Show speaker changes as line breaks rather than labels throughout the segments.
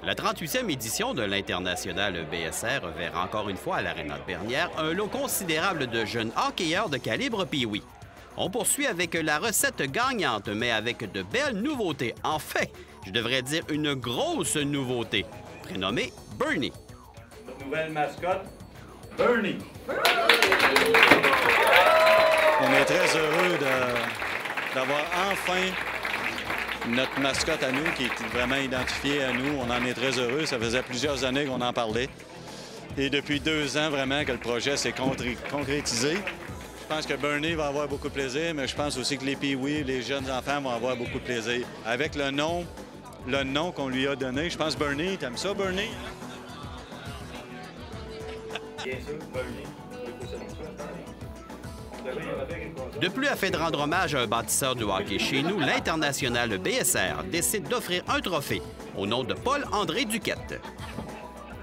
La 38e édition de l'International BSR verra encore une fois à l'Aréna de Bernière un lot considérable de jeunes hockeyeurs de calibre Pee-Wee. On poursuit avec la recette gagnante, mais avec de belles nouveautés. En fait, je devrais dire une grosse nouveauté, prénommée Bernie.
Notre nouvelle mascotte, Bernie.
On est très heureux d'avoir enfin notre mascotte à nous, qui est vraiment identifiée à nous. On en est très heureux. Ça faisait plusieurs années qu'on en parlait. Et depuis 2 ans, vraiment, que le projet s'est concrétisé. Je pense que Bernie va avoir beaucoup de plaisir, mais je pense aussi que les Pee-Wee, les jeunes enfants vont avoir beaucoup de plaisir. Avec le nom qu'on lui a donné, je pense Bernie, t'aimes ça, Bernie?
Bien sûr, Bernie.
De plus, afin de rendre hommage à un bâtisseur du hockey chez nous, l'International BSR décide d'offrir un trophée au nom de Paul-André Duquette.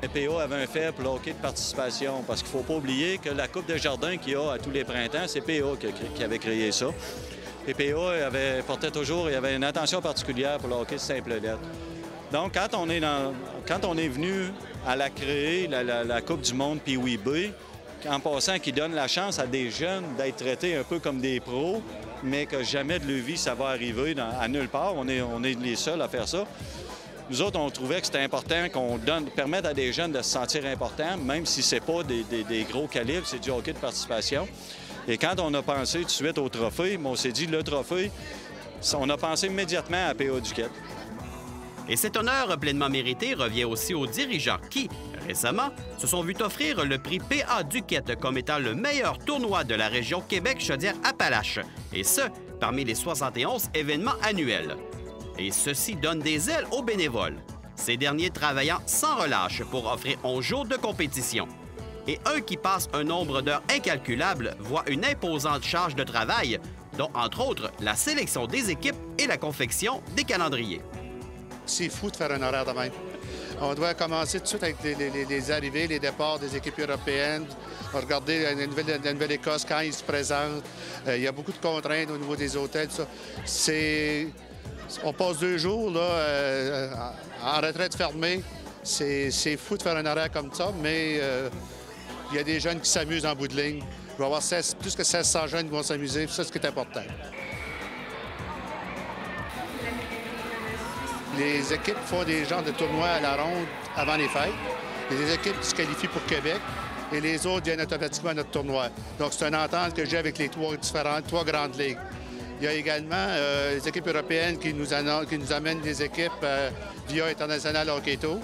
Le PA avait un faible pour le hockey de participation, parce qu'il ne faut pas oublier que la Coupe de jardin qu'il y a à tous les printemps, c'est PA qui avait créé ça. Et PA portait toujours, il y avait une attention particulière pour le hockey de simple lettre. Donc, quand on est venu à la créer, la Coupe du monde Pee-Wee B, en passant, qui donne la chance à des jeunes d'être traités un peu comme des pros, mais que jamais de leur vie ça va arriver à nulle part. On est les seuls à faire ça. Nous autres, on trouvait que c'était important qu'on permette à des jeunes de se sentir importants, même si c'est pas des gros calibres, c'est du hockey de participation. Et quand on a pensé tout de suite au trophée, on s'est dit, le trophée, on a pensé immédiatement à PA Duquette.
Et cet honneur pleinement mérité revient aussi aux dirigeants qui, récemment, se sont vus offrir le prix PA Duquette comme étant le meilleur tournoi de la région Québec-Chaudière-Appalaches, et ce, parmi les 71 événements annuels. Et ceci donne des ailes aux bénévoles, ces derniers travaillant sans relâche pour offrir 11 jours de compétition. Et un qui passe un nombre d'heures incalculable voit une imposante charge de travail, dont entre autres la sélection des équipes et la confection des calendriers.
C'est fou de faire un horaire de même. On doit commencer tout de suite avec les arrivées, les départs des équipes européennes, regarder la Nouvelle-Écosse quand ils se présentent. Il y a beaucoup de contraintes au niveau des hôtels, tout ça. On passe 2 jours là, en retraite fermée. C'est fou de faire un horaire comme ça, mais il y a des jeunes qui s'amusent en bout de ligne. Il va y avoir plus que 1600 jeunes qui vont s'amuser, c'est ce qui est important. Les équipes font des genres de tournois à la ronde avant les fêtes. Il y a des équipes qui se qualifient pour Québec et les autres viennent automatiquement à notre tournoi. Donc, c'est une entente que j'ai avec les 3 grandes ligues. Il y a également les équipes européennes qui nous amènent des équipes via International Hockey Tour,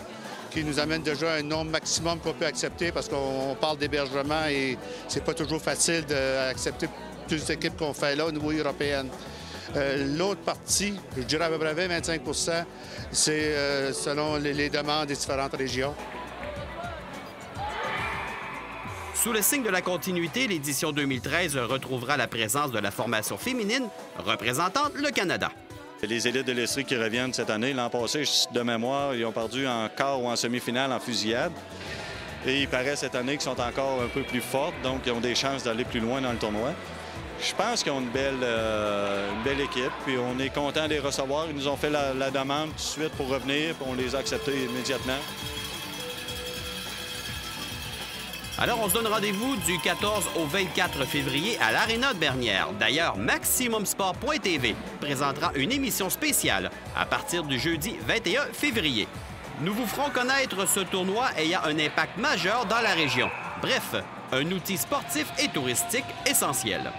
qui nous amènent déjà un nombre maximum qu'on peut accepter parce qu'on parle d'hébergement et c'est pas toujours facile d'accepter plus d'équipes qu'on fait là au niveau européen. L'autre partie, je dirais à peu près 25 %, c'est selon les demandes des différentes régions.
Sous le signe de la continuité, l'édition 2013 retrouvera la présence de la formation féminine représentant le Canada.
Les élites de l'Estrie qui reviennent cette année. L'an passé, de mémoire, ils ont perdu en quart ou en semi-finale en fusillade. Et il paraît cette année qu'ils sont encore un peu plus fortes, donc ils ont des chances d'aller plus loin dans le tournoi. Je pense qu'ils ont une belle équipe, puis on est content de les recevoir. Ils nous ont fait la demande tout de suite pour revenir, puis on les a acceptés immédiatement.
Alors, on se donne rendez-vous du 14 au 24 février à l'Aréna de Bernière. D'ailleurs, MaximumSport.tv présentera une émission spéciale à partir du jeudi 21 février. Nous vous ferons connaître ce tournoi ayant un impact majeur dans la région. Bref, un outil sportif et touristique essentiel.